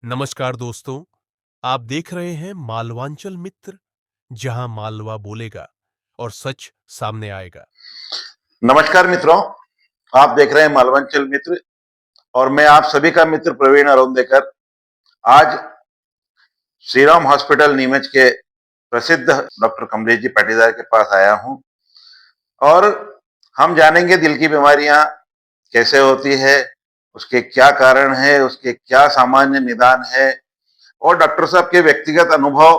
नमस्कार दोस्तों, आप देख रहे हैं मालवांचल मित्र, जहां मालवा बोलेगा और सच सामने आएगा। नमस्कार मित्रों, आप देख रहे हैं मालवांचल मित्र और मैं आप सभी का मित्र प्रवीण अरोंदेकर। आज श्री राम हॉस्पिटल नीमच के प्रसिद्ध डॉक्टर कमलेश जी पाटीदार के पास आया हूं और हम जानेंगे दिल की बीमारियां कैसे होती है, उसके क्या कारण है, उसके क्या सामान्य निदान है और डॉक्टर साहब के व्यक्तिगत अनुभव,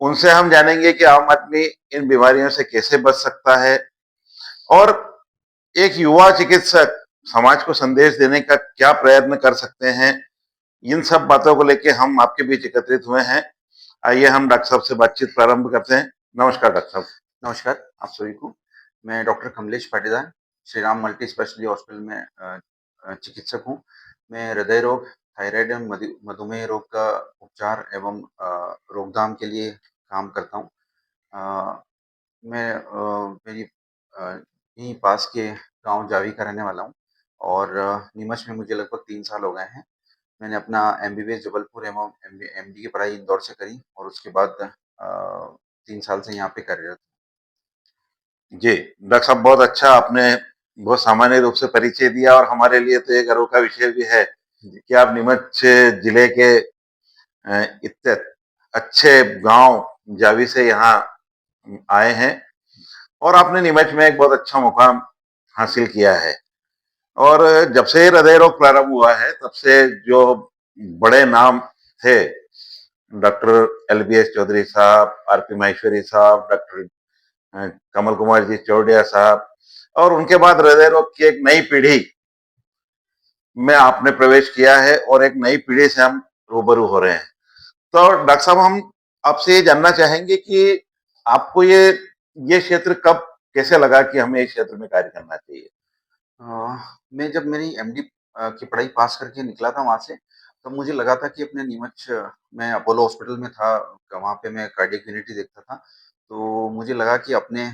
उनसे हम जानेंगे कि आम आदमी इन बीमारियों से कैसे बच सकता है और एक युवा चिकित्सक समाज को संदेश देने का क्या प्रयत्न कर सकते हैं। इन सब बातों को लेके हम आपके बीच एकत्रित हुए हैं। आइए हम डॉक्टर साहब से बातचीत प्रारंभ करते हैं। नमस्कार डॉक्टर साहब। नमस्कार आप सभी को। मैं doctor Kamlesh Patidar, Shri Ram multi speciality hospital में चिकित्सक हूँ। मैं हृदय रोग, थायराइड एवं मधुमेह रोग का उपचार एवं रोकथाम के लिए काम करता हूँ। मैं मेरी यहीं पास के गांव जावी का रहने वाला हूँ और नीमच में मुझे लगभग 3 साल हो गए हैं। मैंने अपना एमबीबीएस जबलपुर एवं एमडी की पढ़ाई इंदौर से करी और उसके बाद 3 साल से यहाँ पे कार्यरत हूँ। जी, डॉक्टर साहब बहुत अच्छा, आपने बहुत सामान्य रूप से परिचय दिया और हमारे लिए तो ये गर्व का विषय भी है जी। कि आप नीमच जिले के इतने अच्छे गांव जावी से यहाँ आए हैं और आपने नीमच में एक बहुत अच्छा मुकाम हासिल किया है। और जब से हृदय रोग प्रारंभ हुआ है तब से जो बड़े नाम थे, डॉक्टर एलबीएस चौधरी साहब, आरपी माहेश्वरी साहब, डॉक्टर कमल कुमार जी चौड़िया साहब, और उनके बाद हृदय रोग की एक नई पीढ़ी में आपने प्रवेश किया है और एक नई पीढ़ी से हम रूबरू हो रहे हैं। तो डॉक्टर साहब, हम आपसे ये जानना चाहेंगे कि आपको ये क्षेत्र कब कैसे लगा कि हमें इस क्षेत्र में कार्य करना चाहिए? अ, मैं जब मेरी एमडी की पढ़ाई पास करके निकला था वहाँ से, तब मुझे लगा था कि अपने नीमच में अपोलो हॉस्पिटल में था, वहाँ पे मैं कार्डियक यूनिटी देखता था। तो मुझे लगा कि अपने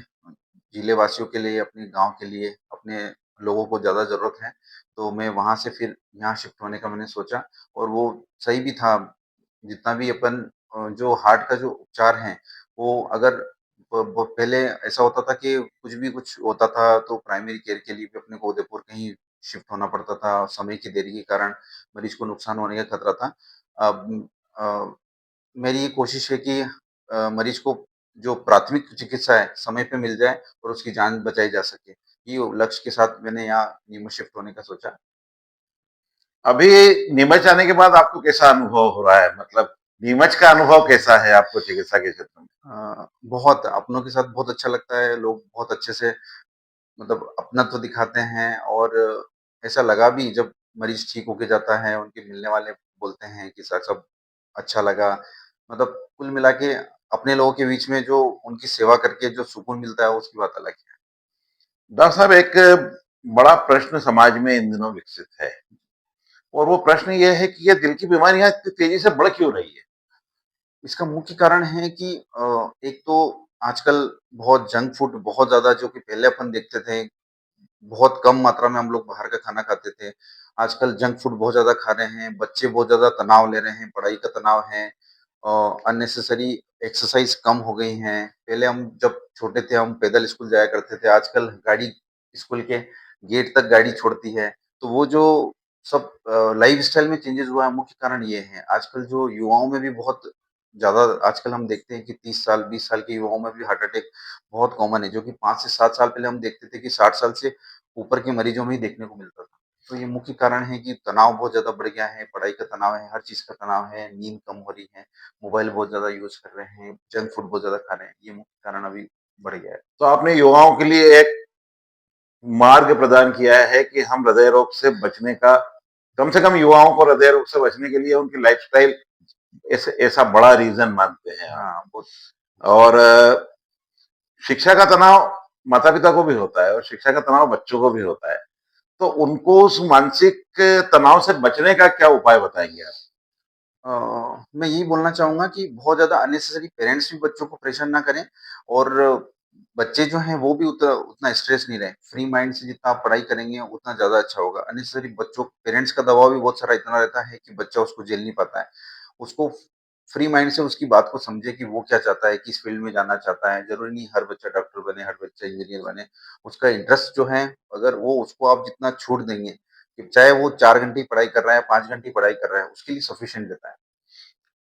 जिले वासियों के लिए, अपने गाँव के लिए, अपने लोगों को ज़्यादा ज़रूरत है, तो मैं वहाँ से फिर यहाँ शिफ्ट होने का मैंने सोचा और वो सही भी था। जितना भी अपन जो हार्ट का जो उपचार है, वो अगर ब पहले ऐसा होता था कि कुछ होता था तो प्राइमरी केयर के लिए भी अपने को उदयपुर कहीं शिफ्ट होना पड़ता था, समय की देरी के कारण मरीज को नुकसान होने का खतरा था। अब मेरी ये कोशिश है कि मरीज को जो प्राथमिक चिकित्सा है, समय पे मिल जाए और उसकी जान बचाई जा सके। ये लक्ष्य के साथ मैंने यहाँ नीमच शिफ्ट होने का सोचा। अभी नीमच आने के बाद आपको कैसा अनुभव हो रहा है? मतलब नीमच का अनुभव कैसा है आपको चिकित्सा के क्षेत्र में? बहुत अपनों के साथ बहुत अच्छा लगता है, लोग बहुत अच्छे से मतलब अपनत्व दिखाते हैं और ऐसा लगा भी जब मरीज ठीक होके जाता है, उनके मिलने वाले बोलते हैं कि सर सब अच्छा लगा। मतलब कुल मिला के अपने लोगों के बीच में जो उनकी सेवा करके जो सुकून मिलता है, उसकी बात अलग है। डॉक्टर साहब, एक बड़ा प्रश्न समाज में इन दिनों विकसित है और वो प्रश्न ये है कि ये दिल की बीमारियां इतनी तेजी से बढ़ क्यों रही है? इसका मुख्य कारण है कि एक तो आजकल बहुत जंक फूड बहुत ज़्यादा जो कि पहले अपन देखते थे, बहुत कम मात्रा में हम लोग बाहर का खाना खाते थे। आजकल जंक फूड बहुत ज़्यादा खा रहे हैं, बच्चे बहुत ज़्यादा तनाव ले रहे हैं, पढ़ाई का तनाव है। अननेसेसरी एक्सरसाइज़ कम हो गई हैं। पहले हम जब छोटे थे हम पैदल स्कूल जाया करते थे, आजकल गाड़ी स्कूल के गेट तक गाड़ी छोड़ती है। तो वो जो सब लाइफ़स्टाइल में चेंजेज़ हुआ है, मुख्य कारण ये है। आजकल जो युवाओं में भी बहुत ज़्यादा आजकल हम देखते हैं कि 30 साल, 20 साल के युवाओं में भी हार्ट अटैक बहुत कॉमन है, जो कि 5 से 7 साल पहले हम देखते थे कि 60 साल से ऊपर के मरीजों में ही देखने को मिलता था। तो ये मुख्य कारण है कि तनाव बहुत ज़्यादा बढ़ गया है, पढ़ाई का तनाव है, हर चीज़ का तनाव है, नींद कम हो रही है, मोबाइल बहुत ज़्यादा यूज़ कर रहे हैं, जंक फूड बहुत ज़्यादा खा रहे हैं, ये मुख्य कारण अभी बढ़ गया है। तो आपने युवाओं के लिए एक मार्ग प्रदान किया है कि हम हृदय रोग से बचने का, कम से कम युवाओं को हृदय रोग से बचने के लिए उनकी लाइफस्टाइल ऐसे ऐसा बड़ा रीजन मानते हैं आप। हाँ, बहुत और शिक्षा का तनाव माता पिता को भी होता है और शिक्षा का तनाव बच्चों को भी होता है। तो उनको उस मानसिक तनाव से बचने का क्या उपाय बताएंगे आप? अ, मैं यही बोलना चाहूँगा कि बहुत ज़्यादा अननेसेसरी पेरेंट्स भी बच्चों को प्रेशर ना करें और बच्चे जो हैं वो भी उतना स्ट्रेस नहीं रहे। फ्री माइंड से जितना आप पढ़ाई करेंगे उतना ज़्यादा अच्छा होगा। अननेसेसरी बच्चों पेरेंट्स का दबाव भी बहुत सारा इतना रहता है कि बच्चा उसको झेल नहीं पाता है। उसको फ्री माइंड से उसकी बात को समझे कि वो क्या चाहता है, किस फील्ड में जाना चाहता है। ज़रूरी नहीं हर बच्चा डॉक्टर बने, हर बच्चा इंजीनियर बने। उसका इंटरेस्ट जो है अगर वो उसको आप जितना छूट देंगे, कि चाहे वो 4 घंटे की पढ़ाई कर रहा है, 5 घंटे की पढ़ाई कर रहा है, उसके लिए सफिशिएंट रहता है।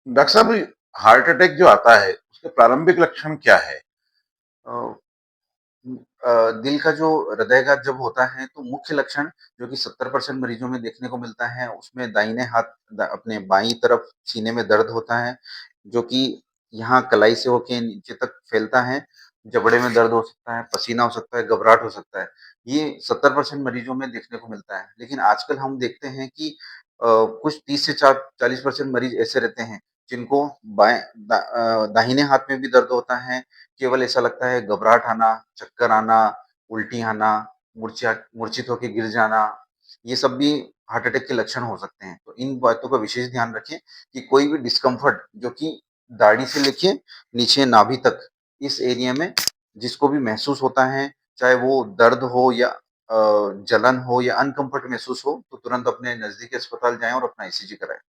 डॉक्टर साहब, हार्ट अटैक जो आता है उसके प्रारंभिक लक्षण क्या है? अ दिल का जो हृदयघात जब होता है तो मुख्य लक्षण जो कि 70% मरीजों में देखने को मिलता है, उसमें दाहिने हाथ अपने बाईं तरफ सीने में दर्द होता है, जो कि यहाँ कलाई से होके नीचे तक फैलता है। जबड़े में दर्द हो सकता है, पसीना हो सकता है, घबराहट हो सकता है। ये 70% मरीजों में देखने को मिलता है। लेकिन आजकल हम देखते हैं कि कुछ 30 से 40% मरीज ऐसे रहते हैं जिनको दाहिने हाथ में भी दर्द होता है। केवल ऐसा लगता है घबराहट आना, चक्कर आना, उल्टी आना, मूर्छित होके गिर जाना, ये सब भी हार्ट अटैक के लक्षण हो सकते हैं। तो इन बातों का विशेष ध्यान रखें कि कोई भी डिस्कम्फर्ट जो कि दाढ़ी से लेके नीचे नाभि तक इस एरिया में जिसको भी महसूस होता है, चाहे वो दर्द हो या जलन हो या अनकम्फर्ट महसूस हो, तो तुरंत अपने नज़दीकी अस्पताल जाएँ और अपना ईसीजी कराएँ।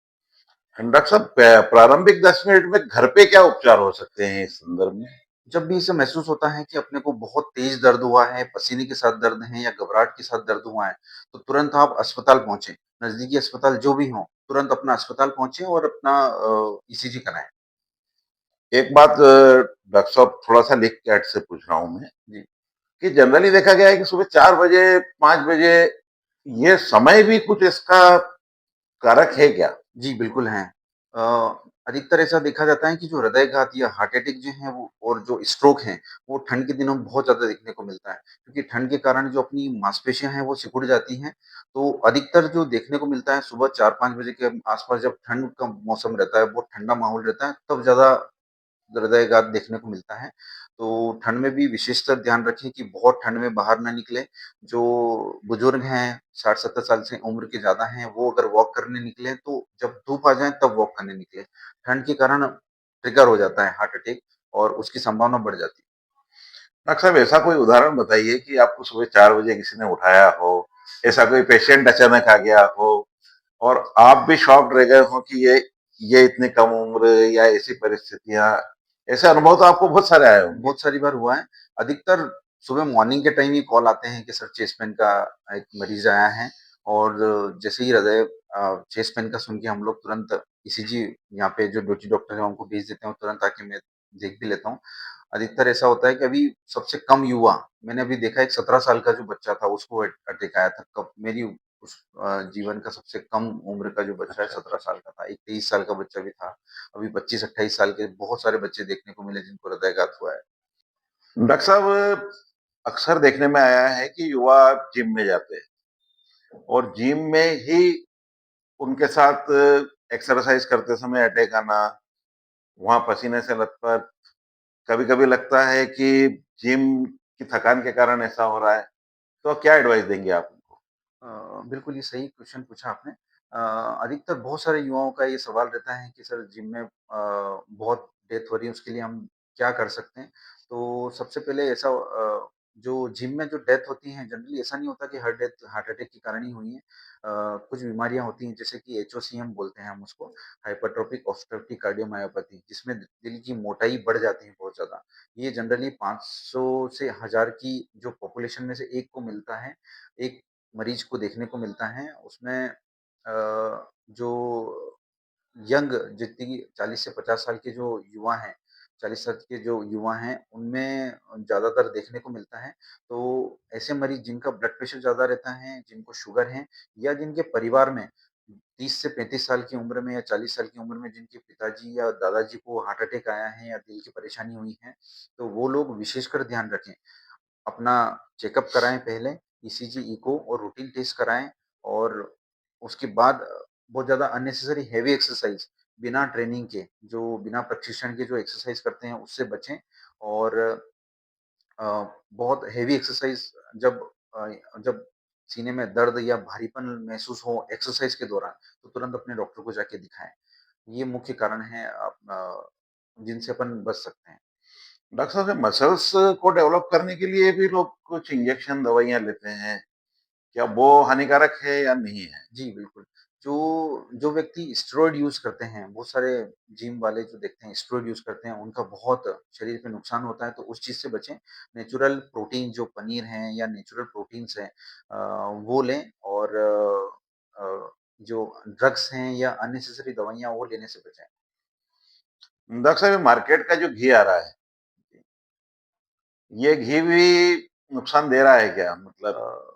डॉक्टर साहब, प्रारंभिक 10 मिनट में घर पे क्या उपचार हो सकते हैं इस संदर्भ में? जब भी इसे महसूस होता है कि अपने को बहुत तेज दर्द हुआ है, पसीने के साथ दर्द है या घबराहट के साथ दर्द हुआ है, तो तुरंत आप अस्पताल पहुँचे। नज़दीकी अस्पताल जो भी हो, तुरंत अपना अस्पताल पहुँचे और अपना ईसीजी कराएँ। एक बात डॉक्टर साहब, थोड़ा-सा लिख के ऐड से पूछ रहा हूँ मैं, जी। कि जनरली देखा गया है कि सुबह 4 बजे, 5 बजे ये समय भी कुछ इसका कारक है क्या? जी, बिल्कुल हैं। अ, अधिकतर ऐसा देखा जाता है कि जो हृदयघात या हार्ट अटैक जो हैं वो और जो स्ट्रोक हैं, वो ठंड के दिनों में बहुत ज़्यादा देखने को मिलता है। क्योंकि ठंड के कारण जो अपनी मांसपेशियाँ हैं वो सिकुड़ जाती हैं, तो अधिकतर जो देखने को मिलता है सुबह 4-5 बजे के आस-पास जब ठंड का मौसम रहता है, बहुत ठंडा माहौल रहता है, तब ज़्यादा हृदयघात देखने को मिलता है। तो ठंड में भी विशेषकर ध्यान रखें कि बहुत ठंड में बाहर ना निकलें। जो बुजुर्ग हैं, 60-70 साल से उम्र के ज़्यादा हैं, वो अगर वॉक करने निकलें तो जब धूप आ जाए तब वॉक करने निकलें। ठंड के कारण ट्रिगर हो जाता है हार्ट अटैक और उसकी संभावना बढ़ जाती है। डॉक्टर साहब, ऐसा कोई उदाहरण बताइए कि आपको सुबह 4 बजे किसी ने उठाया हो, ऐसा कोई पेशेंट अचानक आ गया हो और आप भी शॉक्ड रह गए हो कि ये इतनी कम उम्र या ऐसी परिस्थितियाँ, ऐसे अनुभव तो आपको बहुत सारे आए होंगे। बहुत सारी बार हुआ है। अधिकतर सुबह मॉर्निंग के टाइम ही कॉल आते हैं कि सर चेस्ट पेन का एक मरीज़ आया है और जैसे ही चेस्ट पेन का सुन के हम लोग तुरंत ईसीजी यहाँ पे जो ड्यूटी डॉक्टर है उनको भेज देते हैं और तुरंत आके मैं देख भी लेता हूँ। अधिकतर ऐसा होता है कि अभी सबसे कम युवा मैंने अभी देखा एक 17 साल का जो बच्चा था उसको अटैक आया था। कब मेरी उस जीवन का सबसे कम उम्र का जो बच्चा है अच्छा, 17 अच्छा। साल का था। एक 23 साल का बच्चा भी था। अभी 25-28 साल के बहुत सारे बच्चे देखने को मिले जिनको हृदयघात हुआ है। डॉक्टर साहब, अक्सर देखने में आया है कि युवा जिम में जाते हैं और जिम में ही उनके साथ एक्सरसाइज करते समय अटैक आना, वहाँ पसीने से लथपथ, कभी-कभी लगता है कि जिम की थकान के कारण ऐसा हो रहा है। तो क्या एडवाइस देंगे आप उनको? अ, बिल्कुल ये सही क्वेश्चन पूछा आपने। अधिकतर बहुत सारे युवाओं का ये सवाल रहता है कि सर जिम में बहुत डेथ हो रही है उसके लिए हम क्या कर सकते हैं? तो सबसे पहले ऐसा जो जिम में जो डेथ होती हैं जनरली ऐसा नहीं होता कि हर डेथ हार्ट अटैक के कारण ही हुई है। कुछ बीमारियाँ होती हैं जैसे कि एचओसीएम बोलते हैं हम उसको, हाइपरट्रोफिक ऑब्स्ट्रक्टिव कार्डियोमायोपैथी जिसमें दिल की मोटाई बढ़ जाती है बहुत ज़्यादा। ये जनरली 500 से 1000 की जो पॉपुलेशन में से 1 को मिलता है। एक मरीज को देखने को मिलता है। उसमें जो यंग जितनी कि 40 से 50 साल के जो युवा हैं, 40 साल के जो युवा हैं, उनमें ज़्यादातर देखने को मिलता है। तो ऐसे मरीज़ जिनका ब्लड प्रेशर ज़्यादा रहता है, जिनको शुगर है या जिनके परिवार में 30 से 35 साल की उम्र में या 40 साल की उम्र में जिनके पिताजी या दादाजी को हार्ट अटैक आया है या दिल की परेशानी हुई है, तो वो लोग विशेषकर ध्यान रखें। अपना चेकअप कराएँ पहले, ईसीजी, इको और रूटीन टेस्ट कराएँ और उसके बाद बहुत ज़्यादा अननेसेसरी हेवी एक्सरसाइज़ बिना ट्रेनिंग के, जो बिना प्रशिक्षण के जो एक्सरसाइज़ करते हैं उससे बचें और अ, बहुत हेवी एक्सरसाइज़ जब जब सीने में दर्द या भारीपन महसूस हो एक्सरसाइज़ के दौरान, तो तुरंत अपने डॉक्टर को जाके दिखाएँ। ये मुख्य कारण हैं जिनसे अपन बच सकते हैं। डॉक्टर साहब मसल्स को डेवलप करने के लिए भी लोग कुछ इंजेक्शन दवाइयाँ लेते हैं, क्या वो हानिकारक है या नहीं है? जी, बिल्कुल। जो जो व्यक्ति स्टेरॉइड यूज़ करते हैं, बहुत सारे जिम वाले जो देखते हैं स्टेरॉइड यूज़ करते हैं, उनका बहुत शरीर पे नुकसान होता है, तो उस चीज़ से बचें। नेचुरल प्रोटीन जो पनीर हैं या नेचुरल प्रोटीन्स हैं वो लें और जो ड्रग्स हैं या अननेसेसरी दवाइयाँ वो लेने से बचें। डॉक्टर साहब ये मार्केट का जो घी आ रहा है, ये घी भी नुकसान दे रहा है क्या? मतलब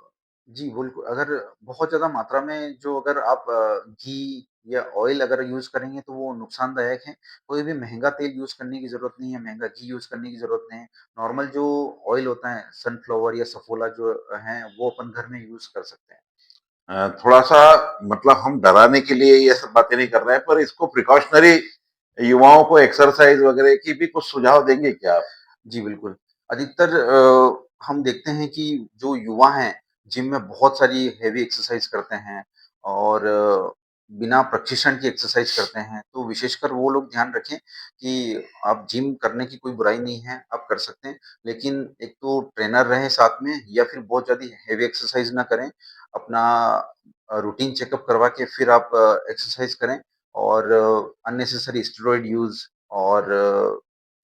जी, बिल्कुल, अगर बहुत ज़्यादा मात्रा में जो अगर आप घी या ऑयल अगर यूज़ करेंगे तो वो नुकसानदायक है। कोई भी महँगा तेल यूज़ करने की ज़रूरत नहीं है, महँगा घी यूज़ करने की ज़रूरत नहीं है। नॉर्मल जो ऑयल होता है, सनफ्लावर या सफोला जो हैं, वो अपन घर में यूज़ कर सकते हैं। थोड़ा-सा मतलब हम डराने के लिए ये सब बातें नहीं कर रहे हैं, पर इसको प्रिकॉशनरी युवाओं को एक्सरसाइज़ वगैरह की भी कुछ सुझाव देंगे क्या आप? जी, बिल्कुल। अधिकतर हम देखते हैं कि जो युवा हैं, जिम में बहुत सारी हेवी एक्सरसाइज़ करते हैं और बिना प्रशिक्षण के एक्सरसाइज़ करते हैं। तो विशेषकर वो लोग ध्यान रखें कि आप जिम करने की कोई बुराई नहीं है, आप कर सकते हैं। लेकिन एक तो ट्रेनर रहे साथ में या फिर बहुत ज़्यादा हेवी एक्सरसाइज़ ना करें। अपना रूटीन चेकअप करवा के फिर आप एक्सरसाइज़ करें और अननेसेसरी स्टेरॉइड यूज़ और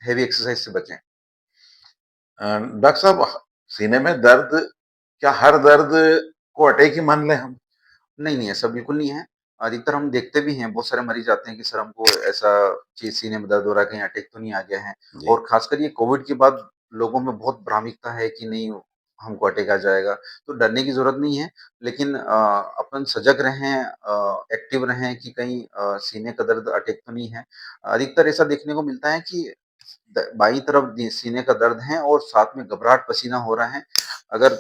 हेवी एक्सरसाइज़ से बचें। डॉक्टर साहब सीने में दर्द क्या हर दर्द को अटैक ही मान लें हम? नहीं, नहीं, ऐसा बिल्कुल नहीं है। अधिकतर हम देखते भी हैं, बहुत सारे मरीज़ आते हैं कि सर हमको ऐसा चीज़ सीने में दर्द हो रहा है, कहीं अटैक तो नहीं आ गया है? जी। और ख़ासकर ये कोविड के बाद लोगों में बहुत भ्रामिकता है कि नहीं हमको अटैक आ जाएगा, तो डरने की ज़रूरत नहीं है। लेकिन अपन सजग रहें एक्टिव रहें कि कहीं सीने का दर्द अटैक तो नहीं है। अधिकतर ऐसा देखने को मिलता है कि बाईं तरफ सीने का दर्द है और साथ में घबराहट पसीना हो रहा है। अगर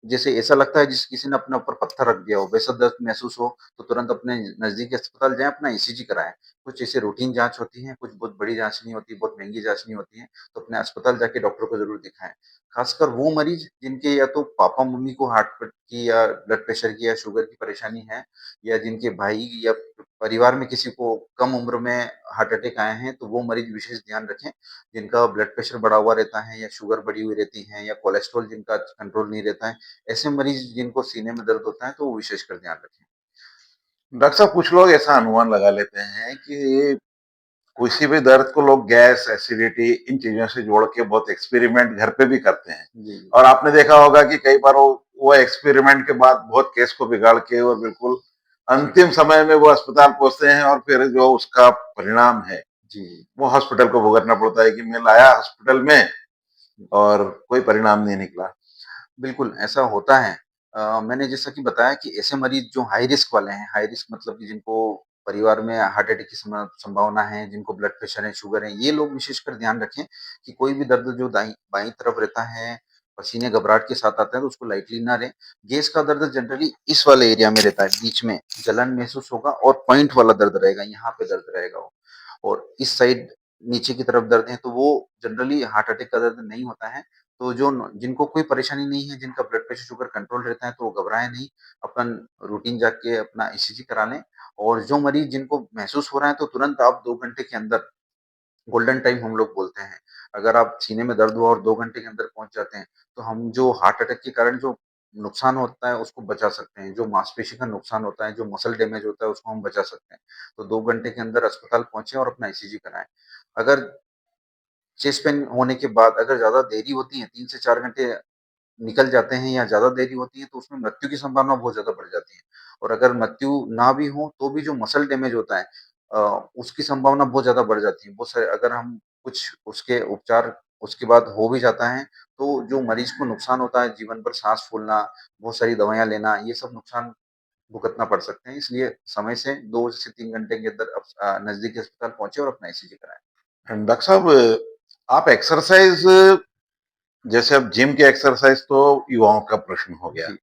जैसे ऐसा लगता है जिस किसी ने अपने ऊपर पत्थर रख दिया हो, वैसा दर्द महसूस हो, तो तुरंत अपने नज़दीकी अस्पताल जाएँ, अपना ईसीजी कराएँ। कुछ ऐसे रूटीन जाँच होती हैं, कुछ बहुत बड़ी जाँच नहीं होती, बहुत महँगी जाँच नहीं होती है, तो अपने अस्पताल जाके डॉक्टर को ज़रूर दिखाएँ। खासकर वो मरीज़ जिनके या तो पापा-मम्मी को हार्ट की या ब्लड प्रेशर की या शुगर की परेशानी है या जिनके भाई या परिवार में किसी को कम उम्र में हार्ट अटैक आए हैं, तो वो मरीज़ विशेष ध्यान रखें। जिनका ब्लड प्रेशर बढ़ा हुआ रहता है या शुगर बढ़ी हुई रहती है या कोलेस्ट्रॉल जिनका कंट्रोल नहीं रहता है, ऐसे मरीज़ जिनको सीने में दर्द होता है, तो वो विशेषकर ध्यान रखें। डॉक्टर साहब कुछ लोग ऐसा अनुमान लगा लेते हैं कि किसी भी दर्द को लोग गैस, एसिडिटी इन चीज़ों से जोड़ के बहुत एक्सपेरिमेंट घर पे भी करते हैं। जी, और आपने देखा होगा कि कई बार वो एक्सपेरिमेंट के बाद बहुत केस को बिगाड़ के और बिल्कुल अंतिम समय में वो अस्पताल पहुँचते हैं और फिर जो उसका परिणाम है, जी, वो हॉस्पिटल को भुगतना पड़ता है कि मैं लाया हॉस्पिटल में और कोई परिणाम नहीं निकला। बिल्कुल ऐसा होता है। मैंने जैसा कि बताया कि ऐसे मरीज़ जो हाई रिस्क वाले हैं, हाई रिस्क मतलब कि जिनको परिवार में हार्ट अटैक की संभावना है, जिनको ब्लड प्रेशर है, शुगर है, ये लोग विशेषकर ध्यान रखें कि कोई भी दर्द जो बाईं तरफ रहता है, पसीने घबराहट के साथ आता है, तो उसको लाइटली ना लें। गैस का दर्द जनरली इस वाले एरिया में रहता है, बीच में जलन महसूस होगा और पॉइंट वाला दर्द रहेगा, यहाँ पे दर्द रहेगा वो। और इस साइड नीचे की तरफ दर्द है, तो वो जनरली हार्ट अटैक का दर्द नहीं होता है। तो जो न जिनको कोई परेशानी नहीं है, जिनका ब्लड प्रेशर, शुगर कंट्रोल रहता है, तो वो घबराएँ नहीं। अपन रूटीन जाके अपना ईसीजी करा लें और जो मरीज़ जिनको महसूस हो रहा है, तो तुरंत आप 2 घंटे के अंदर गोल्डन टाइम हम लोग बोलते हैं। अगर आप सीने में दर्द हुआ और 2 घंटे के अंदर पहुँच जाते हैं, तो हम जो हार्ट अटैक के कारण जो नुकसान होता है, उसको बचा सकते हैं। जो मांसपेशी का नुकसान होता है, जो मसल डैमेज होता है, उसको हम बचा सकते हैं। तो 2 घंटे के अंदर अस्पताल पहुँचे और अपना ईसीजी कराएँ। अगर चेस्ट पेन होने के बाद अगर ज़्यादा देरी होती है, 3 से 4 घंटे निकल जाते हैं या ज़्यादा देरी होती है, तो उसमें मृत्यु की संभावना बहुत ज़्यादा बढ़ जाती है। और अगर मृत्यु ना भी हो, तो भी जो मसल डैमेज होता है अ, उसकी संभावना बहुत ज़्यादा बढ़ जाती है। बहुत सारे अगर हम कुछ उसके उपचार उसके बाद हो भी जाता है, तो जो मरीज़ को नुकसान होता है, जीवन भर साँस फूलना, बहुत सारी दवाइयाँ लेना, ये सब नुकसान भुगतना पड़ सकते हैं। इसलिए समय से 2 से 3 घंटे के अंदर नज़दीकी अस्पताल पहुँचे और अपना ईसीजी कराएँ। डॉक्टर साहब आप एक्सरसाइज़ जैसे अब जिम की एक्सरसाइज़ तो युवाओं का प्रश्न हो गया। जी।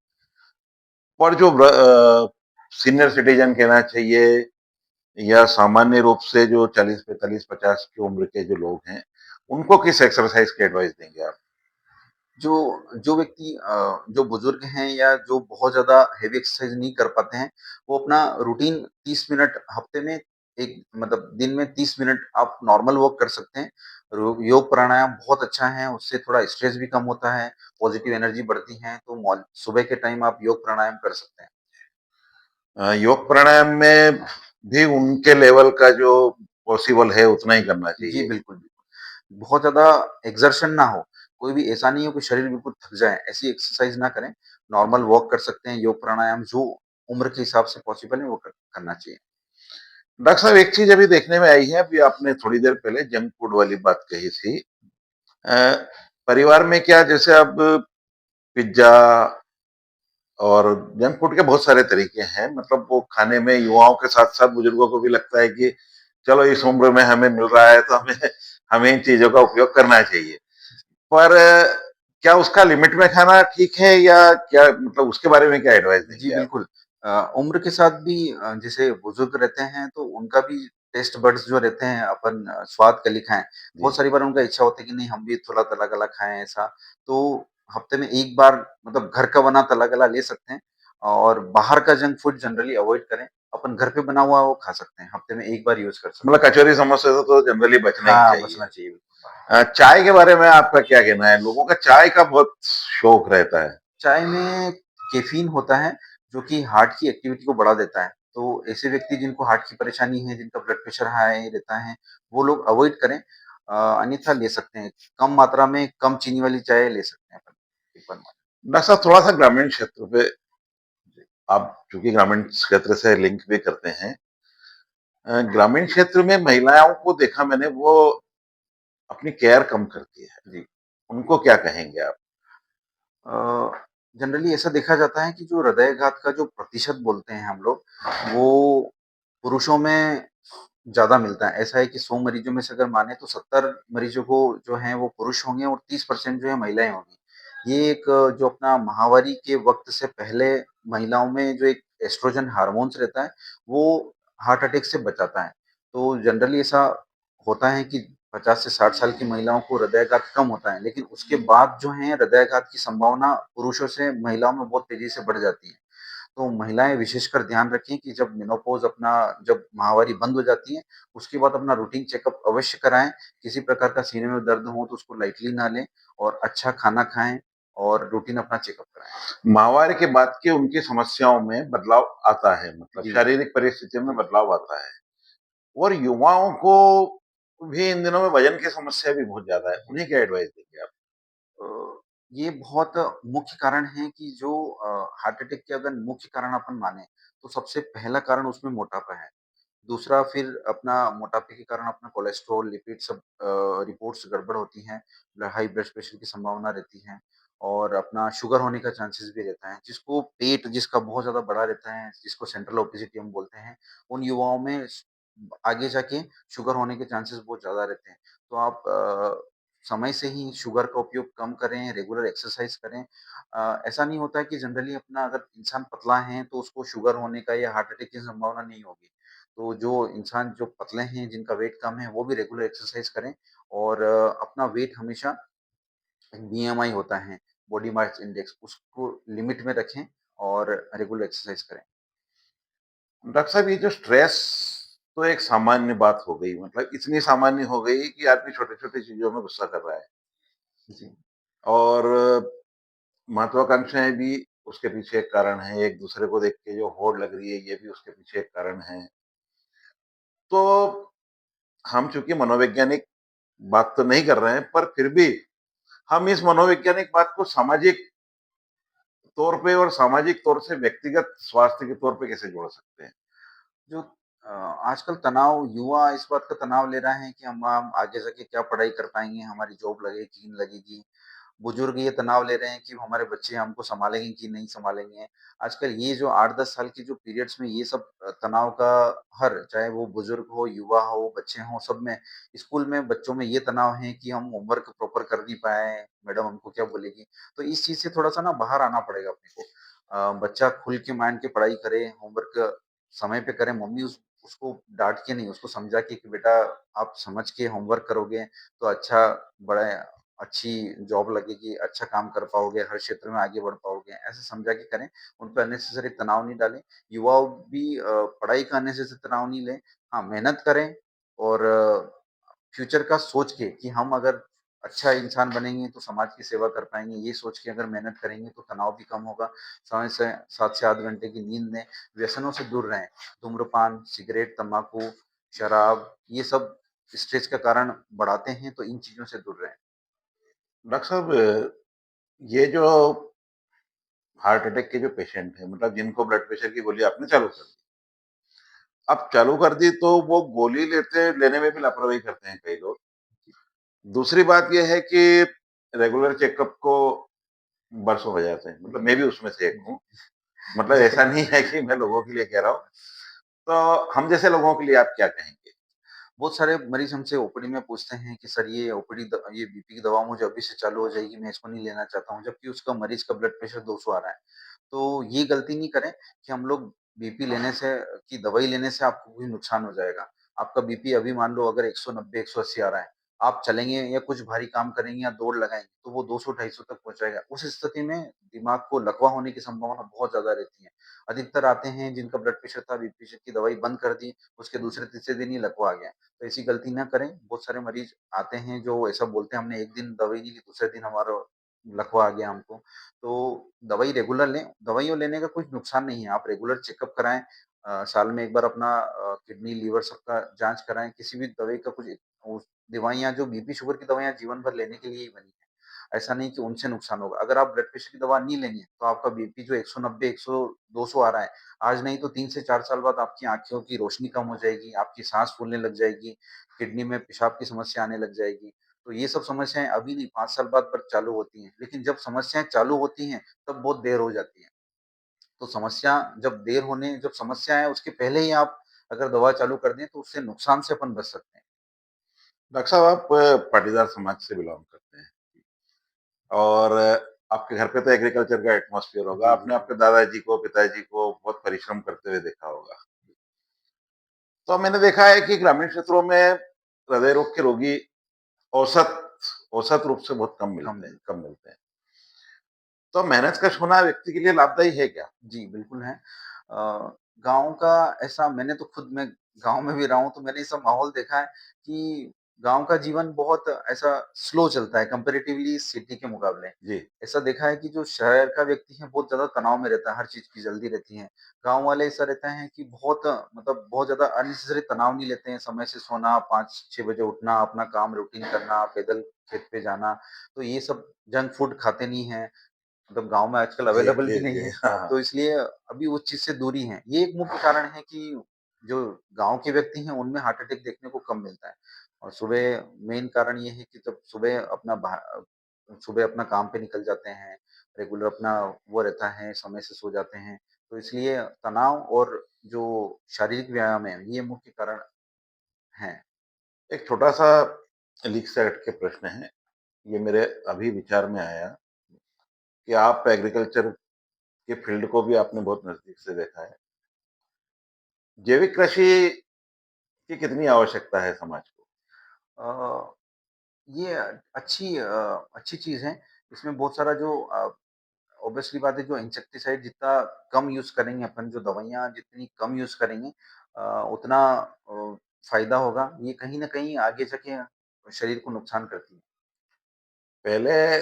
और जो सीनियर सिटीज़न कहना चाहिए या सामान्य रूप से जो 40, 45, 50 की उम्र के जो लोग हैं, उनको किस एक्सरसाइज़ की एडवाइस देंगे आप? जो जो व्यक्ति जो बुजुर्ग हैं या जो बहुत ज़्यादा हेवी एक्सरसाइज़ नहीं कर पाते हैं, वो अपना रूटीन 30 मिनट हफ्ते में एक मतलब दिन में 30 मिनट आप नॉर्मल वॉक कर सकते हैं। योग प्राणायाम बहुत अच्छा है, उससे थोड़ा स्ट्रेस भी कम होता है, पॉजिटिव एनर्जी बढ़ती है, तो सुबह के टाइम आप योग प्राणायाम कर सकते हैं। योग प्राणायाम में भी उनके लेवल का जो पॉसिबल है उतना ही करना जी, चाहिए। बिल्कुल, बिल्कुल। बहुत ज़्यादा एक्सर्शन ना हो, कोई भी ऐसा नहीं हो कि शरीर बिल्कुल थक जाए, ऐसी एक्सरसाइज़ ना करें। नॉर्मल वॉक कर सकते हैं, योग प्राणायाम जो उम्र के हिसाब से पॉसिबल है वो करना चाहिए। डॉक्टर साहब एक चीज अभी देखने में आई है, अभी आपने थोड़ी देर पहले जंक फूड वाली बात कही थी। अ, परिवार में क्या जैसे अब पिज्जा और जंक फूड के बहुत सारे तरीके हैं, मतलब वो खाने में युवाओं के साथ साथ बुजुर्गों को भी लगता है कि चलो इस उम्र में हमें मिल रहा है तो हमें हमें इन चीजों का उपयोग करना चाहिए। पर क्या उसका लिमिट में खाना ठीक है या क्या, मतलब उसके बारे में क्या एडवाइस जी, देंगे आप? बिल्कुल। उम्र के साथ भी जैसे बुज़ुर्ग रहते हैं तो उनका भी टेस्ट बड्स जो रहते हैं अपन स्वाद कली खाएँ। जी। बहुत सारी बार उनका इच्छा होता है कि नहीं हम भी थोड़ा तला-गला खाएँ ऐसा। तो हफ्ते में 1 बार मतलब घर का बना तला-गला ले सकते हैं और बाहर का जंक फूड जनरली अवॉइड करें। अपन घर पे बना हुआ वो खा सकते हैं। हफ्ते में 1 बार यूज़ कर सकते मतलब हैं। कचौरी समोसे से तो जनरली बचना ही हाँ, चाहिए। बचना चाहिए बिल्कुल। चाय के बारे में आपका क्या कहना है? लोगों का चाय का बहुत शौक रहता है। चाय में कैफ़ीन होता है, जो कि हार्ट की एक्टिविटी को बढ़ा देता है। तो ऐसे व्यक्ति जिनको हार्ट की परेशानी है, जिनका ब्लड प्रेशर हाई रहता है, वो लोग अवॉइड करें। अन्यथा ले सकते हैं। कम मात्रा में कम चीनी वाली चाय ले सकते हैं अपन, एक बार में। डॉक्टर साहब थोड़ा-सा ग्रामीण क्षेत्र पे, आप चूँकि ग्रामीण क्षेत्र से लिंक भी करते हैं। ग्रामीण क्षेत्र में महिलाओं को देखा मैंने, वो अपनी केयर कम करती है। जी। उनको क्या कहेंगे आप? अ, जनरली ऐसा देखा जाता है कि जो हृदयघात का जो प्रतिशत बोलते हैं हम लोग, वो पुरुषों में ज़्यादा मिलता है। ऐसा है कि 100 मरीज़ों में से अगर माने तो 70 मरीज़ों को जो हैं वो पुरुष होंगे और 30% जो है महिलाएँ होंगी। ये एक जो अपना माहवारी के वक़्त से पहले महिलाओं में जो एक एस्ट्रोजन हार्मोन्स रहता है, वो हार्ट अटैक से बचाता है। तो जनरली ऐसा होता है कि 50 से 60 साल की महिलाओं को हृदयाघात कम होता है, लेकिन उसके बाद जो है हृदयाघात की संभावना पुरुषों से महिलाओं में बहुत तेज़ी से बढ़ जाती है। तो महिलाएँ विशेषकर ध्यान रखें कि जब मेनोपॉज़ अपना जब माहवारी बंद हो जाती है, उसके बाद अपना रूटीन चेकअप अवश्य कराएँ। किसी प्रकार का सीने में दर्द हो तो उसको लाइटली ना लें और अच्छा खाना खाएँ और रूटीन अपना चेकअप कराएँ। माहवारी के बाद की उनकी समस्याओं में बदलाव आता है, मतलब जी, शारीरिक परिस्थितियों में जी। बदलाव आता है। और युवाओं को भी इन दिनों में वजन की समस्या भी बहुत ज़्यादा है। उन्हें क्या एडवाइस देंगे आप? अ, ये बहुत मुख्य कारण है कि जो हार्ट अटैक के अगर मुख्य कारण अपन माने, तो सबसे पहला कारण उसमें मोटापा है। दूसरा फिर अपना मोटापे के कारण अपना कोलेस्ट्रॉल, लिपिड सब रिपोर्ट्स गड़बड़ होती हैं, हाई ब्लड प्रेशर की संभावना रहती है और अपना शुगर होने का चांसेस भी रहता है। जिसको पेट जिसका बहुत ज़्यादा बड़ा रहता है, जिसको सेंट्रल ओबेसिटी हम बोलते हैं, उन युवाओं में आगे जाके शुगर होने के चांसेस बहुत ज़्यादा रहते हैं। तो आप समय से ही शुगर का उपयोग कम करें, रेगुलर एक्सरसाइज करें। ऐसा नहीं होता है कि जनरली अपना अगर इंसान पतला है तो उसको शुगर होने का या हार्ट अटैक की संभावना नहीं होगी। तो जो इंसान जो पतले हैं, जिनका वेट कम है, वो भी रेगुलर एक्सरसाइज करें और अपना वेट हमेशा बीएमआई होता है, बॉडी मास इंडेक्स, उसको लिमिट में रखें और रेगुलर एक्सरसाइज करें। डॉक्टर साहब ये जो स्ट्रेस तो एक सामान्य बात हो गई, मतलब इतनी सामान्य हो गई कि आदमी छोटे-छोटे चीज़ों में गुस्सा कर रहा है। जी, और महत्वाकांक्षाएँ भी उसके पीछे एक कारण है, एक दूसरे को देख के जो होड़ लग रही है, ये भी उसके पीछे एक कारण है। तो हम चूँकि मनोवैज्ञानिक बात तो नहीं कर रहे हैं, पर फिर भी हम इस मनोवैज्ञानिक बात को सामाजिक तौर पे और सामाजिक तौर से व्यक्तिगत स्वास्थ्य के तौर पे कैसे जोड़ सकते हैं? जो आजकल तनाव युवा इस बात का तनाव ले रहे हैं कि हम आगे जाके क्या पढ़ाई कर पाएँगे, हमारी जॉब लगेगी कि नहीं लगेगी। बुजुर्ग ये तनाव ले रहे हैं कि हमारे बच्चे हमको सँभालेंगे कि नहीं सँभालेंगे। आजकल ये जो 8-10 साल की जो पीरियड्स में ये सब तनाव का हर चाहे वो बुजुर्ग हो, युवा हो, बच्चे हों, सब में स्कूल में बच्चों में ये तनाव है कि हम होमवर्क प्रॉपर कर नहीं पाए, मैडम हमको क्या बोलेगी? तो इस चीज़ से थोड़ा-सा ना बाहर आना पड़ेगा अपने को। बच्चा खुल के माइंड के पढ़ाई करे, होमवर्क समय पे करे, मम्मी उसको डाँट के नहीं, उसको समझा के कि बेटा आप समझ के होमवर्क करोगे तो अच्छा बड़ा अच्छी जॉब लगेगी, अच्छा काम कर पाओगे, हर क्षेत्र में आगे बढ़ पाओगे, ऐसे समझा के करें। उन पे अननेसेसरी तनाव नहीं डालें। युवा भी पढ़ाई का अननेसेसरी तनाव नहीं लें, हाँ, मेहनत करें और फ्यूचर का सोच के कि हम अगर अच्छा इंसान बनेंगे तो समाज की सेवा कर पाएँगे, ये सोच के अगर मेहनत करेंगे तो तनाव भी कम होगा। समय से 7 से 8 घंटे की नींद लें, व्यसनों से दूर रहें। धूम्रपान, सिगरेट, तम्बाकू, शराब ये सब स्ट्रेस का कारण बढ़ाते हैं, तो इन चीज़ों से दूर रहें। डॉक्टर साहब, ये जो हार्ट अटैक के जो पेशेंट हैं, मतलब जिनको ब्लड प्रेशर की गोली आपने चालू कर दी, अब चालू कर दी तो वो गोली लेने में भी लापरवाही करते हैं कई लोग। दूसरी बात ये है कि रेगुलर चेकअप को बरसों हो जाते हैं, मतलब जी, मैं भी उसमें से एक जी। हूँ। मतलब जी। ऐसा नहीं है कि मैं लोगों के लिए कह रहा हूँ। तो हम जैसे लोगों के लिए आप क्या कहेंगे? बहुत सारे मरीज़ हमसे ओपीडी में पूछते हैं कि सर ये बीपी की दवा मुझे अभी से चालू हो जाएगी, मैं इसको नहीं लेना चाहता हूँ, जबकि उसका मरीज़ का ब्लड प्रेशर 200 आ रहा है। तो ये गलती नहीं करें कि हम लोग बीपी लेने से की दवाई लेने से आपको कोई नुकसान हो जाएगा। आपका बीपी अभी मान लो अगर 190, 180 आ रहा है, आप चलेंगे या कुछ भारी काम करेंगे या दौड़ लगाएँगे, तो वो 200, 250 तक पहुँच जाएगा। उस स्थिति में दिमाग को लकवा होने की संभावना बहुत ज़्यादा रहती है। अधिकतर आते हैं जिनका ब्लड प्रेशर था, बीपी की दवाई बंद कर दी, उसके दूसरे तीसरे दिन ही लकवा आ गया। तो ऐसी गलती ना करें। बहुत सारे मरीज़ आते हैं जो ऐसा बोलते हैं हमने 1 दिन दवाई नहीं ली, दूसरे दिन हमारा लकवा आ गया हमको। तो दवाई रेगुलर लें, दवाइयों लेने का कुछ नुकसान नहीं है। आप रेगुलर चेकअप कराएँ, साल में 1 बार अपना किडनी, लीवर सबका जाँच कराएँ। किसी भी दवाई का कुछ उस दवाइयाँ जो बीपी, शुगर की दवाइयाँ जीवन भर लेने के लिए ही बनी हैं। ऐसा नहीं कि उनसे नुकसान होगा। अगर आप ब्लड प्रेशर की दवा नहीं लेंगे, तो आपका बीपी जो 190, 100, 200 आ रहा है, आज नहीं तो 3 से 4 साल बाद आपकी आँखों की रोशनी कम हो जाएगी, आपकी साँस फूलने लग जाएगी, किडनी में पेशाब की समस्या आने लग जाएगी। तो ये सब समस्याएँ अभी नहीं 5 साल बाद पर चालू होती हैं, लेकिन जब समस्याएँ चालू होती हैं, तब बहुत देर हो जाती है। तो जब समस्या है उसके पहले ही आप अगर दवा चालू कर दें, तो उससे नुकसान से अपन बच सकते हैं। डॉक्टर साहब, आप पाटीदार समाज से बिलॉन्ग करते हैं और आपके घर पे तो एग्रीकल्चर का एटमॉस्फेयर होगा। जी, जी, आपने जी। आपके दादाजी को, पिताजी को बहुत परिश्रम करते हुए देखा होगा। तो मैंने देखा है कि ग्रामीण क्षेत्रों में हृदय रोग के रोगी औसत औसत रूप से बहुत कम मिल कम मिलते हैं। तो मेहनत कश होना व्यक्ति के लिए लाभदायी है क्या? जी, बिल्कुल है। गाँव का ऐसा मैंने तो खुद मैं गाँव में भी रहा हूँ, तो मैंने ऐसा माहौल देखा है कि गाँव का जीवन बहुत ऐसा स्लो चलता है कंपैरेटिवली सिटी के मुकाबले। जी, ऐसा देखा है कि जो शहर का व्यक्ति है, बहुत ज़्यादा तनाव में रहता है, हर चीज़ की जल्दी रहती है। गाँव वाले ऐसा रहता है कि बहुत ज़्यादा अननेसेसरी तनाव नहीं लेते हैं, समय से सोना, 5-6 बजे उठना, अपना काम रूटीन करना, पैदल खेत पे जाना, तो ये सब जंक फूड खाते नहीं हैं। मतलब गाँव में आजकल जी, अवेलेबल जी, भी नहीं जी। है, हाँ, हाँ। तो इसलिए अभी उस चीज़ से दूरी है। ये एक मुख्य कारण है कि जो गाँव के व्यक्ति हैं, उनमें हार्ट अटैक देखने को कम मिलता है और मेन कारण ये है कि जब सुबह अपना काम पे निकल जाते हैं, रेगुलर अपना वो रहता है, समय से सो जाते हैं, तो इसलिए तनाव और जो शारीरिक व्यायाम है, ये मुख्य कारण हैं। एक छोटा-सा लीक से हट के प्रश्न है, ये मेरे अभी विचार में आया कि आप एग्रीकल्चर के फील्ड को भी आपने बहुत नज़दीक से देखा है। जैविक कृषि की कितनी आवश्यकता है समाज को? अ, ये अच्छी चीज़ है। इसमें बहुत सारा जो ऑब्वियसली बात है जो इंसेक्टिसाइड जितना कम यूज़ करेंगे अपन जो दवाइयाँ जितनी कम यूज़ करेंगे उतना फ़ायदा होगा। ये कहीं न कहीं आगे जाके शरीर को नुकसान करती है। पहले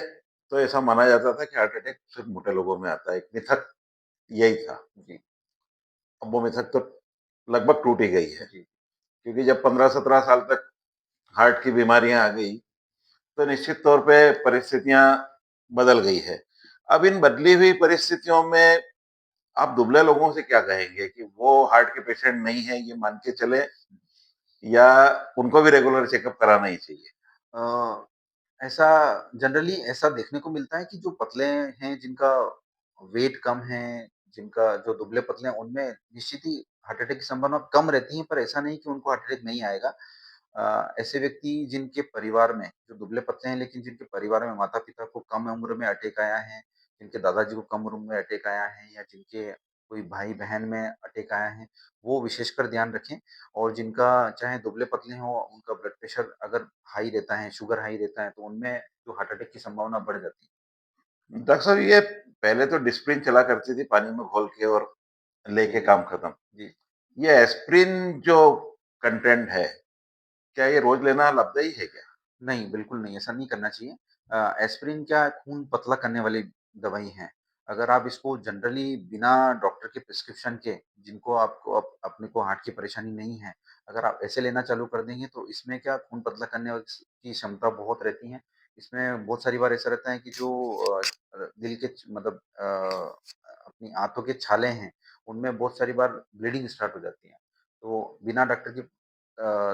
तो ऐसा माना जाता था कि हार्ट अटैक सिर्फ़ मोटे लोगों में आता है, एक मिथक यही था। जी, अब वो मिथक तो लगभग टूट ही गई है, जी। क्योंकि जब 15-17 साल तक हार्ट की बीमारियाँ आ गई, तो निश्चित तौर पे परिस्थितियाँ बदल गई है। अब इन बदली हुई परिस्थितियों में आप दुबले लोगों से क्या कहेंगे कि वो हार्ट के पेशेंट नहीं है, ये मान के चलें या उनको भी रेगुलर चेकअप कराना ही चाहिए? अ, ऐसा जनरली ऐसा देखने को मिलता है कि जो पतले हैं, जिनका वेट कम है, जिनका जो दुबले-पतले हैं, उनमें निश्चित ही हार्ट अटैक की संभावना कम रहती है, पर ऐसा नहीं कि उनको हार्ट अटैक नहीं आएगा। ऐसे व्यक्ति जिनके परिवार में जो दुबले-पतले हैं, लेकिन जिनके परिवार में माता-पिता को कम उम्र में अटैक आया है, जिनके दादाजी को कम उम्र में अटैक आया है या जिनके कोई भाई-बहन में अटैक आया है, वो विशेषकर ध्यान रखें और जिनका चाहे दुबले-पतले हों, उनका ब्लड प्रेशर अगर हाई रहता है, शुगर हाई रहता है, तो उनमें जो हार्ट अटैक की संभावना बढ़ जाती है। डॉक्टर साहब, ये पहले तो डिस्प्रिन चला करती थी पानी में घोल के और जी, लेके जी। काम खत्म। जी। ये एस्प्रिन जो कंटेंट है, क्या ये रोज लेना लाभदायी है क्या? नहीं, बिल्कुल नहीं, ऐसा नहीं करना चाहिए। एस्पिरिन क्या खून पतला करने वाली दवाई है। अगर आप इसको जनरली बिना डॉक्टर के प्रिस्क्रिप्शन के, जिनको आपको अपने को हार्ट की परेशानी नहीं है, अगर आप ऐसे लेना चालू कर देंगे तो इसमें क्या खून पतला करने की क्षमता बहुत रहती है। इसमें बहुत सारी बार ऐसा रहता है कि जो दिल के मतलब अपनी आँतों के छाले हैं, उनमें बहुत सारी बार ब्लीडिंग स्टार्ट हो जाती है। तो बिना डॉक्टर की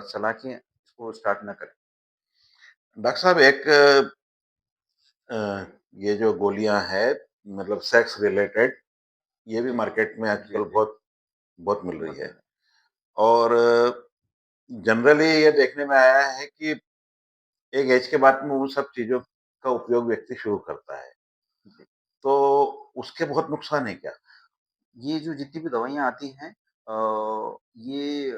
सलाह के इसको स्टार्ट ना करें। डॉक्टर साहब एक अ, ये जो गोलियां हैं मतलब सेक्स रिलेटेड ये भी जी, मार्केट में जी, आजकल जी, बहुत बहुत मिल रही बहुत है ज़्यादा। और जनरली ये देखने में आया है कि एक एज के बाद में उन सब चीजों का उपयोग व्यक्ति शुरू करता है जी। तो उसके बहुत नुकसान है क्या? ये जो जितनी भी दवाइयाँ आती हैं ये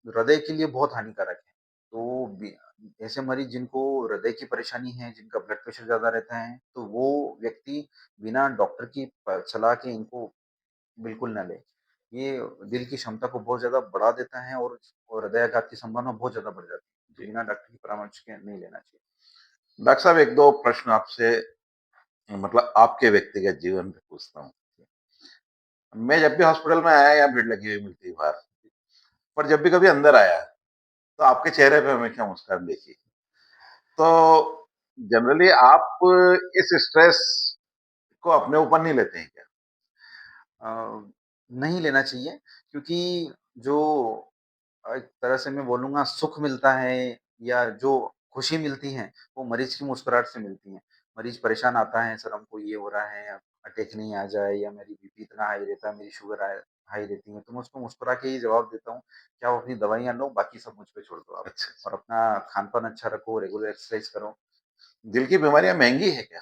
हृदय के लिए बहुत हानिकारक है। तो बी ऐसे मरीज़ जिनको हृदय की परेशानी है, जिनका ब्लड प्रेशर ज़्यादा रहता है, तो वो व्यक्ति बिना डॉक्टर की सलाह के इनको बिल्कुल ना लें। ये दिल की क्षमता को बहुत ज़्यादा बढ़ा देता है और हृदयाघात की संभावना बहुत ज़्यादा बढ़ जाती है। तो जी। बिना डॉक्टर की परामर्श के नहीं लेना चाहिए। डॉक्टर साहब एक दो प्रश्न आपसे मतलब आपके व्यक्तिगत जीवन पे पूछता हूँ। मैं जब भी हॉस्पिटल में आया यहाँ भीड़ लगी हुई मिलती है बाहर, पर जब भी कभी अंदर आया तो आपके चेहरे पे हमेशा मुस्कान देखी। तो जनरली आप इस स्ट्रेस को अपने ऊपर नहीं लेते हैं क्या? अ, नहीं लेना चाहिए क्योंकि जो एक तरह से मैं बोलूँगा सुख मिलता है या जो खुशी मिलती है, वो मरीज़ की मुस्कुराहट से मिलती है। मरीज़ परेशान आता है, सर हमको ये हो रहा है, अटैक नहीं आ जाए या मेरी बीपी इतना हाई रहता है, मेरी शुगर हाई रहती है, तो मैं उसको मुस्कुरा के ही जवाब देता हूँ कि आप अपनी दवाइयाँ लो, बाकी सब मुझ पे छोड़ दो आप अच्छा, और अपना खान-पान अच्छा रखो, रेगुलर एक्सरसाइज़ करो। दिल की बीमारियां महंगी है क्या?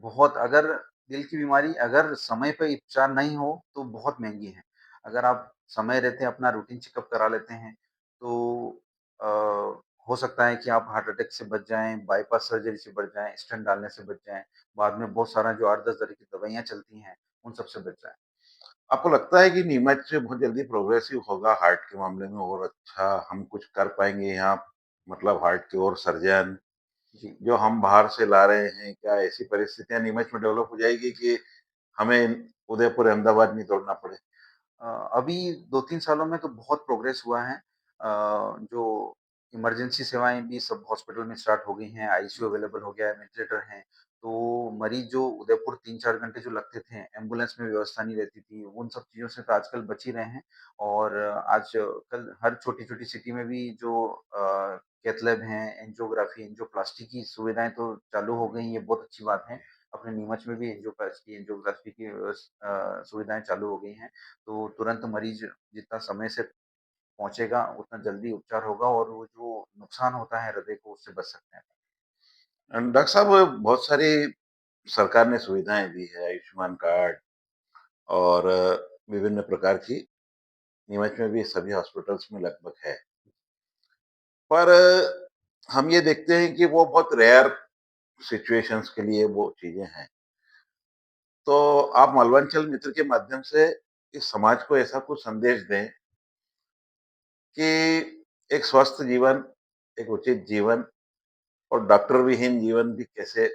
बहुत अगर दिल की बीमारी अगर समय पे उपचार नहीं हो तो बहुत महँगी है। अगर आप समय रहते अपना रूटीन चेकअप करा लेते हैं तो अ, हो सकता है कि आप हार्ट अटैक से बच जाएँ, बाईपास सर्जरी से बच जाएँ, स्टेंट डालने से बच जाएँ। बाद में बहुत सारा जो 8-10 तरह की दवाइयाँ चलती हैं, उन सब से बच जाएँ। आपको लगता है कि नीमच बहुत जल्दी प्रोग्रेसिव होगा हार्ट के मामले में और अच्छा हम कुछ कर पाएंगे यहाँ मतलब हार्ट की और सर्जन जी। जो हम बाहर से ला रहे हैं क्या ऐसी परिस्थितियां नीमच में डेवलप हो जाएगी कि हमें उदयपुर अहमदाबाद नहीं दौड़ना पड़े? अ, अभी 2-3 सालों में तो बहुत प्रोग्रेस हुआ है। जो इमरजेंसी सेवाएँ भी सब हॉस्पिटल में स्टार्ट हो गई हैं, आईसीयू अवेलेबल हो गया है, वेंटिलेटर हैं। तो मरीज़ जो उदयपुर 3-4 घंटे जो लगते थे, एम्बुलेंस में व्यवस्था नहीं रहती थी, उन सब चीज़ों से तो आजकल बच ही रहे हैं। और आजकल हर छोटी-छोटी सिटी में भी जो कैथ लैब हैं, एंजियोग्राफी, एंजियोप्लास्टी की सुविधाएँ तो चालू हो गई हैं, ये बहुत अच्छी बात है। अपने नीमच में भी एंजियोग्राफी की सुविधाएँ चालू हो गई हैं। तो तुरंत मरीज़ जितना समय से पहुँचेगा, उतना जल्दी उपचार होगा और वो जो नुकसान होता है हृदय को, उससे बच सकते हैं। डॉक्टर साहब बहुत सारी सरकार ने सुविधाएं दी है आयुष्मान कार्ड और विभिन्न प्रकार की नीमच में भी सभी हॉस्पिटल्स में लगभग है पर हम ये देखते हैं कि वो बहुत रेयर सिचुएशंस के लिए वो चीजें हैं तो आप मालवांचल मित्र के माध्यम से इस समाज को ऐसा कुछ संदेश दें कि एक स्वस्थ जीवन, एक उचित जीवन और डॉक्टर विहीन जीवन भी कैसे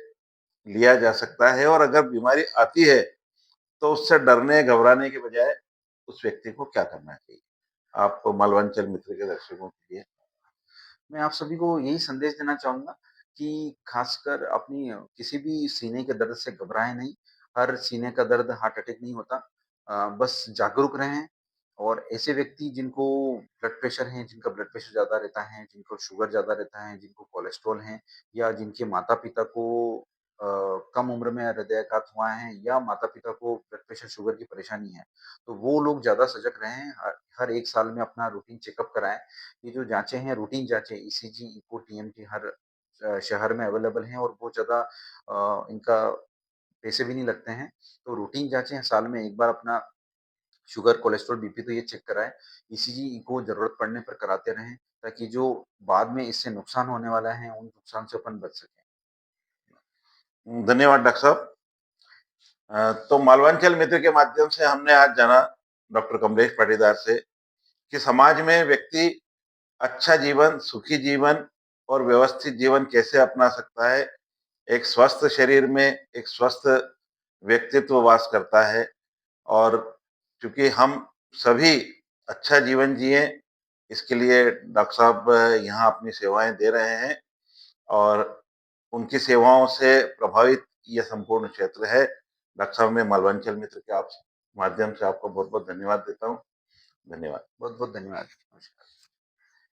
लिया जा सकता है और अगर बीमारी आती है तो उससे डरने घबराने के बजाय उस व्यक्ति को क्या करना चाहिए? आप मालवांचल मित्र के दर्शकों के लिए। मैं आप सभी को यही संदेश देना चाहूँगा कि खासकर अपनी किसी भी सीने के दर्द से घबराएँ नहीं। हर सीने का दर्द हार्ट अटैक नहीं होता। बस जागरूक रहें और ऐसे व्यक्ति जिनको ब्लड प्रेशर है, जिनका ब्लड प्रेशर ज़्यादा रहता है, जिनको शुगर ज़्यादा रहता है, जिनको कोलेस्ट्रॉल है या जिनके माता-पिता को अ, कम उम्र में हृदयाघात हुआ है या माता-पिता को ब्लड प्रेशर, शुगर की परेशानी है, तो वो लोग ज़्यादा सजग रहें। हर हर 1 साल में अपना रूटीन चेकअप कराएँ। ये जो जाँचें हैं रूटीन जाँचें ईसीजी, इको, टीएमटी हर शहर में अवेलेबल हैं और बहुत ज़्यादा इनका पैसे भी नहीं लगते हैं। तो रूटीन जाँचें साल में 1 बार अपना शुगर, कोलेस्ट्रॉल, बीपी तो ये चेक कराएँ। ईसीजी, इको ज़रूरत पड़ने पर कराते रहें ताकि जो बाद में इससे नुकसान होने वाला है, उन नुकसान से अपन बच सकें। धन्यवाद डॉक्टर साहब। तो मालवांचल मित्र के माध्यम से हमने आज जाना डॉक्टर कमलेश पाटीदार से कि समाज में व्यक्ति अच्छा जीवन, सुखी जीवन और व्यवस्थित जीवन कैसे अपना सकता है। एक स्वस्थ शरीर में एक स्वस्थ व्यक्तित्व वास करता है और चूँकि हम सभी अच्छा जीवन जिएँ, इसके लिए डॉक्टर साहब यहाँ अपनी सेवाएँ दे रहे हैं और उनकी सेवाओं से प्रभावित ये संपूर्ण क्षेत्र है। डॉक्टर साहब, मैं मालवांचल मित्र के आप माध्यम से आपको बहुत-बहुत धन्यवाद देता हूँ। धन्यवाद। बहुत-बहुत धन्यवाद। नमस्कार।